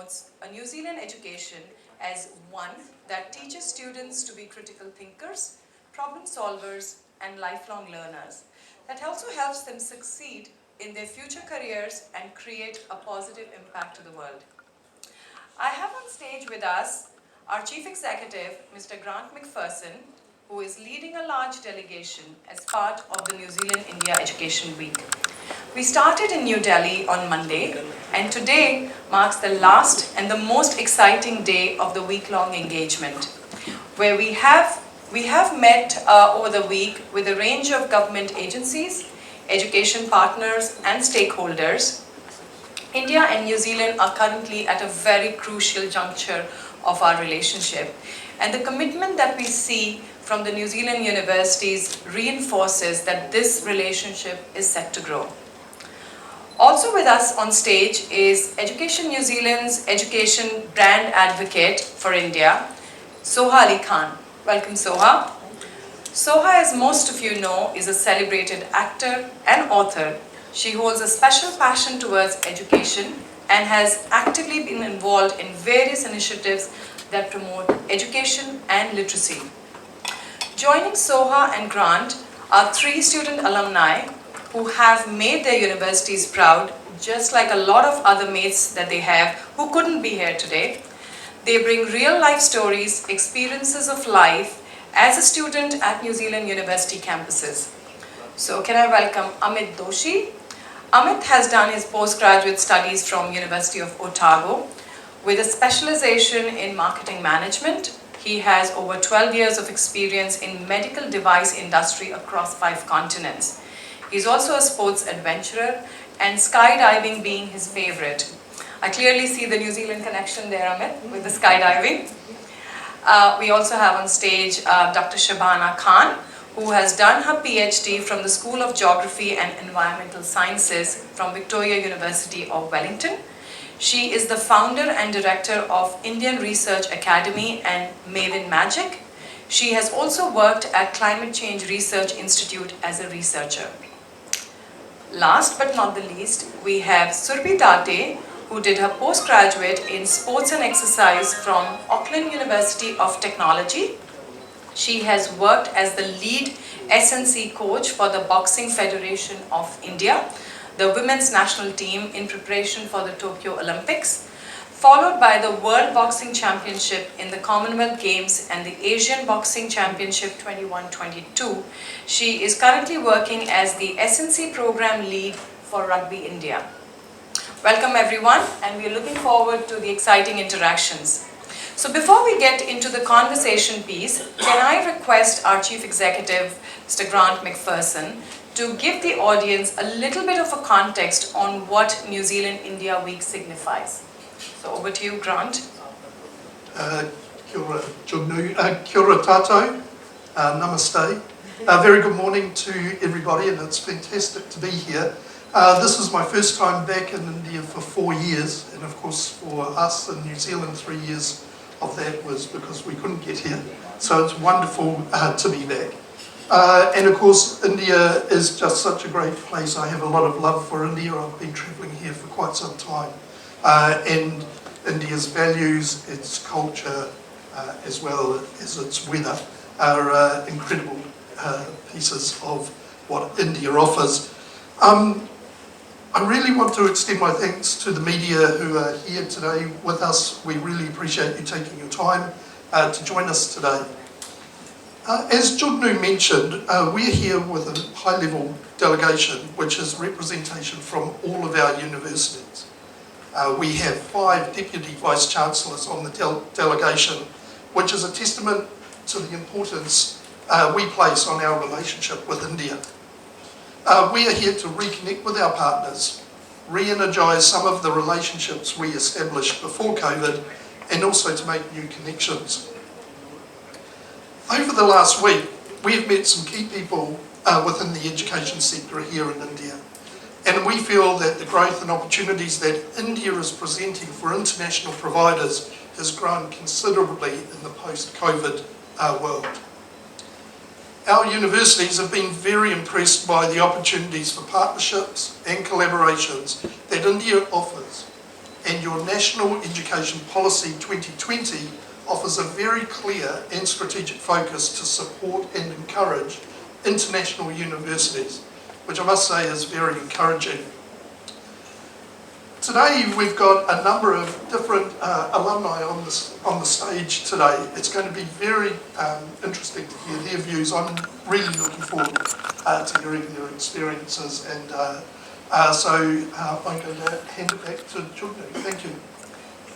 promotes a New Zealand education as one that teaches students to be critical thinkers, problem solvers, and lifelong learners. That also helps them succeed in their future careers and create a positive impact to the world. I have on stage with us our Chief Executive, Mr. Grant McPherson, who is leading a large delegation as part of the New Zealand India Education Week. We started in New Delhi on Monday, and today marks the last and the most exciting day of the week-long engagement, where we have met over the week with a range of government agencies, education partners, and stakeholders. India and New Zealand are currently at a very crucial juncture of our relationship, and the commitment that we see from the New Zealand universities reinforces that this relationship is set to grow. Also with us on stage is Education New Zealand's education brand advocate for India, Soha Ali Khan. Welcome, Soha. Soha, as most of you know, is a celebrated actor and author. She holds a special passion towards education and has actively been involved in various initiatives that promote education and literacy. Joining Soha and Grant are 3 student alumni who have made their universities proud, just like a lot of other mates that they have who couldn't be here today. They bring real life stories, experiences of life as a student at New Zealand University campuses. So can I welcome Amit Doshi. Amit has done his postgraduate studies from University of Otago with a specialization in marketing management. He has over 12 years of experience in medical device industry across 5 continents. He's also a sports adventurer, and skydiving being his favorite. I clearly see the New Zealand connection there, Amit, with the skydiving. We also have on stage Dr. Shabana Khan, who has done her PhD from the School of Geography and Environmental Sciences from Victoria University of Wellington. She is the founder and director of Indian Research Academy and Maven Magic. She has also worked at Climate Change Research Institute as a researcher. Last but not the least, we have Surbhi Tate, who did her postgraduate in sports and exercise from Auckland University of Technology. She has worked as the lead SNC coach for the Boxing Federation of India, the women's national team in preparation for the Tokyo Olympics, followed by the World Boxing Championship in the Commonwealth Games and the Asian Boxing Championship 21-22. She is currently working as the SNC program lead for Rugby India. Welcome everyone, and we are looking forward to the exciting interactions. So before we get into the conversation piece, can I request our Chief Executive, Mr. Grant McPherson, to give the audience a little bit of a context on what New Zealand India Week signifies. So over to you, Grant. Kia ora, Jugnu. Kia ora tātou. Namaste. Very good morning to everybody, and it's fantastic to be here. This is my first time back in India for 4 years, and of course for us in New Zealand 3 years of that was because we couldn't get here. So it's wonderful to be back. And of course India is just such a great place. I have a lot of love for India. I've been travelling here for quite some time. And India's values, its culture, as well as its weather are incredible pieces of what India offers. I really want to extend my thanks to the media who are here today with us. We really appreciate you taking your time to join us today. As Jugnu mentioned, we're here with a high-level delegation, which is representation from all of our universities. We have 5 Deputy Vice-Chancellors on the delegation, which is a testament to the importance we place on our relationship with India. We are here to reconnect with our partners, re-energise some of the relationships we established before COVID, and also to make new connections. Over the last week, we have met some key people within the education sector here in India, and we feel that the growth and opportunities that India is presenting for international providers has grown considerably in the post-COVID world. Our universities have been very impressed by the opportunities for partnerships and collaborations that India offers and your National Education Policy 2020 offers a very clear and strategic focus to support and encourage international universities, which I must say is very encouraging. Today we've got a number of different alumni on the stage today. It's going to be very interesting to hear their views. I'm really looking forward to hearing their experiences, and so I'm going to hand it back to Jugnu. Thank you.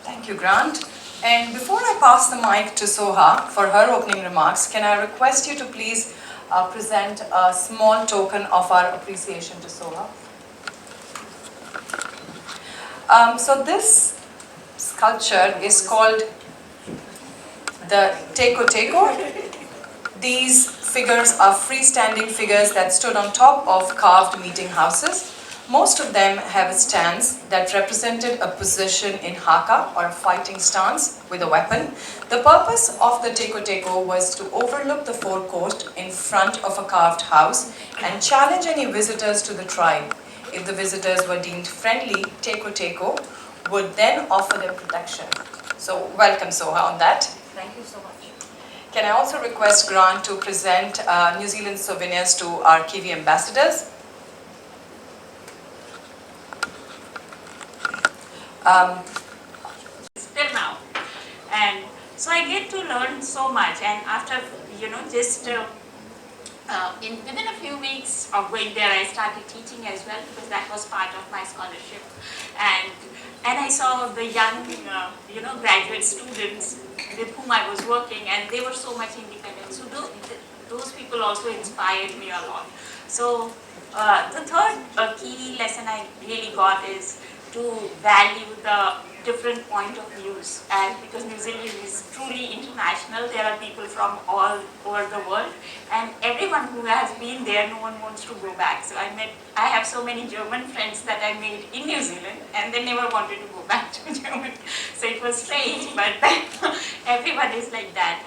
Thank you, Grant. And before I pass the mic to Soha for her opening remarks, can I request you to please present a small token of our appreciation to Soha? So this sculpture is called the Teko Teko. These figures are freestanding figures that stood on top of carved meeting houses. Most of them have a stance that represented a position in haka, or a fighting stance with a weapon. The purpose of the Teko Teko was to overlook the forecourt in front of a carved house and challenge any visitors to the tribe. If the visitors were deemed friendly, Teko Teko would then offer them protection. So welcome, Soha, on that. Thank you so much. Can I also request Grant to present New Zealand souvenirs to our Kiwi ambassadors? Till now, and so I get to learn so much, and after just within a few weeks of going there, I started teaching as well, because that was part of my scholarship, and I saw the young graduate students with whom I was working, and they were so much independent. So those people also inspired me a lot. So the third key lesson I really got is to value the different point of views, and because New Zealand is truly international, there are people from all over the world, and everyone who has been there, no one wants to go back. So I have so many German friends that I made in New Zealand, and they never wanted to go back to Germany. So it was strange, but everyone is like that.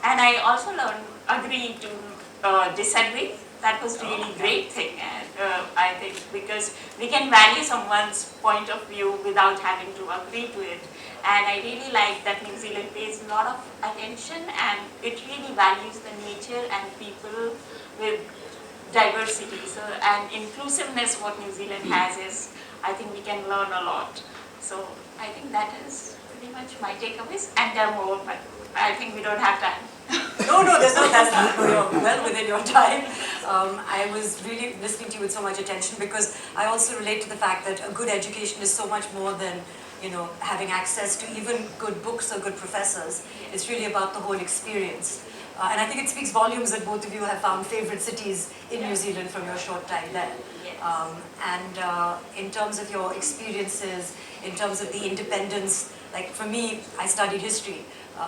And I also learned agree to disagree. That was really great thing, and I think, because we can value someone's point of view without having to agree to it. And I really like that New Zealand pays a lot of attention, and it really values the nature and people with diversity. So, and inclusiveness, what New Zealand has is, I think we can learn a lot. So I think that is pretty much my takeaways, and there are more, but I think we don't have time. No, there's no time. You're well within your time. I was really listening to you with so much attention, because I also relate to the fact that a good education is so much more than having access to even good books or good professors. It's really about the whole experience. And I think it speaks volumes that both of you have found favorite cities in New Zealand from your short time there. Yes. And in terms of your experiences, in terms of the independence, like for me, I studied history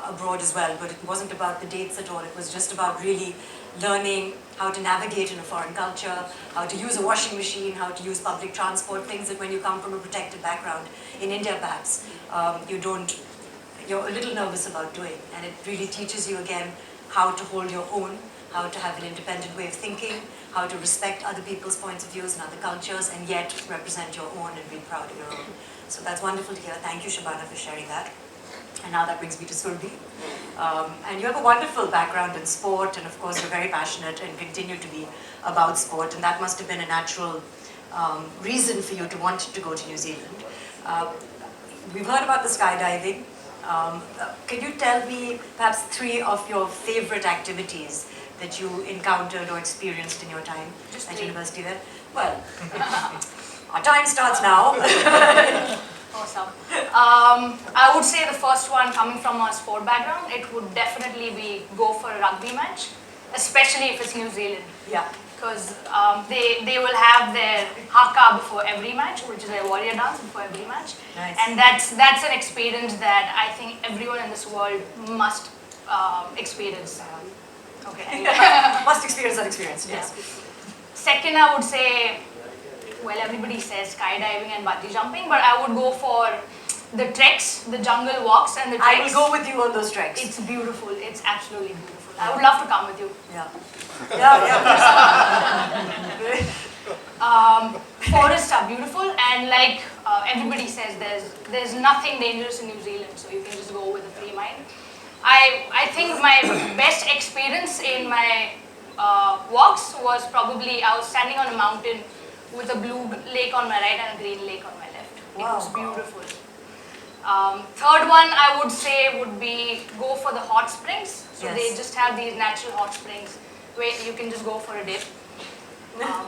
abroad as well, but it wasn't about the dates at all. It was just about really learning how to navigate in a foreign culture, how to use a washing machine, how to use public transport, things that when you come from a protected background, in India perhaps, you're a little nervous about doing. And it really teaches you again how to hold your own, how to have an independent way of thinking, how to respect other people's points of views and other cultures, and yet represent your own and be proud of your own. So that's wonderful to hear. Thank you, Shabana, for sharing that. And now that brings me to Surbi. And you have a wonderful background in sport, and of course you're very passionate and continue to be about sport, and that must have been a natural reason for you to want to go to New Zealand. We've heard about the skydiving. Can you tell me perhaps 3 of your favorite activities that you encountered or experienced in your time at university there? Well, our time starts now. Awesome. I would say the first one, coming from a sport background, it would definitely be go for a rugby match, especially if it's New Zealand. Yeah. Because they will have their haka before every match, which is their warrior dance before every match. Nice. And that's an experience that I think everyone in this world must experience. Okay. Must experience that experience, yes. Second, I would say, well, everybody says skydiving and bungee jumping, but I would go for the treks, the jungle walks and the treks. I will go with you on those treks. It's beautiful. It's absolutely beautiful. I would love to come with you. Yeah. Forests are beautiful, and like everybody says there's nothing dangerous in New Zealand, so you can just go with a free mind. I think my best experience in my walks was probably I was standing on a mountain with a blue lake on my right and a green lake on my left. It was beautiful. Third one I would say would be go for the hot springs. So they just have these natural hot springs where you can just go for a dip.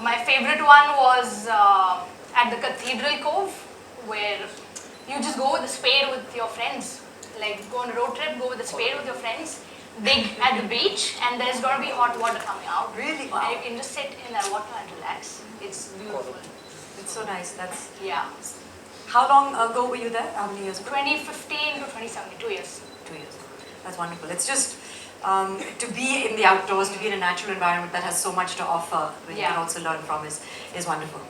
My favorite one was at the Cathedral Cove, where you just go with a spade with your friends. Like go on a road trip, go with a spade with your friends, dig at the beach, and there's going to be hot water coming out. Really? Wow. And you can just sit in that water and relax. It's beautiful. It's so nice. That's. Yeah. How long ago were you there? How many years ago? 2015 to 2017, 2 years. 2 years. That's wonderful. It's just to be in the outdoors, to be in a natural environment that has so much to offer, that you can also learn from is wonderful.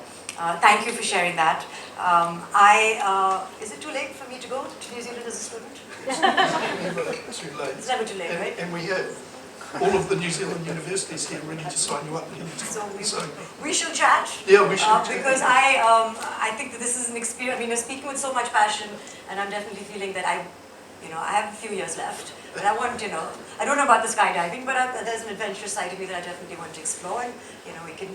Thank you for sharing that. Is it too late for me to go to New Zealand as a student? Never too late. It's never too late, right? And we have all of the New Zealand universities here ready to sign you up. So we should chat. Yeah, we should chat. Because I think that this is an experience. I mean, you're speaking with so much passion, and I'm definitely feeling that I have a few years left. But I want, I don't know about the skydiving, but there's an adventurous side of me that I definitely want to explore. And we can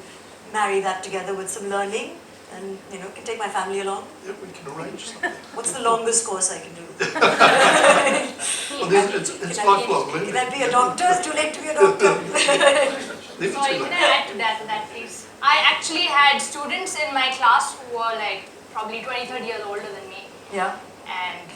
marry that together with some learning, and can take my family along. Yeah, we can arrange something. What's the longest course I can do? Well, it's lifelong learning. Can I be a doctor? It's too late to be a doctor. Sorry, can I add to that please? I actually had students in my class who were like probably 20, 30 years older than me. Yeah. And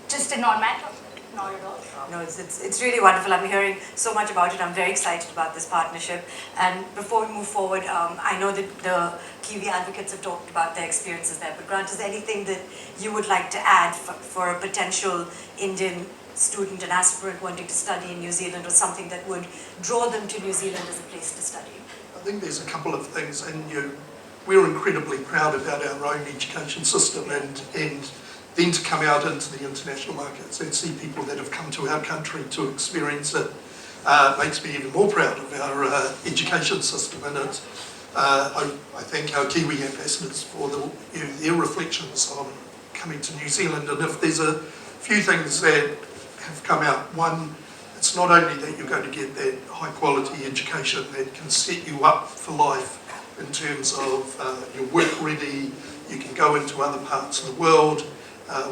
just did not matter. Not at all. No, it's really wonderful. I'm hearing so much about it. I'm very excited about this partnership. And before we move forward, I know that the Kiwi advocates have talked about their experiences there. But Grant, is there anything that you would like to add for a potential Indian student and aspirant wanting to study in New Zealand, or something that would draw them to New Zealand as a place to study? I think there's a couple of things, and we're incredibly proud about our own education system, and then to come out into the international markets and see people that have come to our country to experience it makes me even more proud of our education system. And I thank our Kiwi ambassadors for their reflections on coming to New Zealand. And if there's a few things that have come out, one, it's not only that you're going to get that high quality education that can set you up for life in terms of you're work ready, you can go into other parts of the world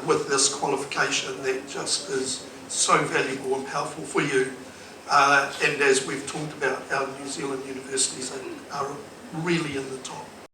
with this qualification that just is so valuable and powerful for you. And as we've talked about, our New Zealand universities are really in the top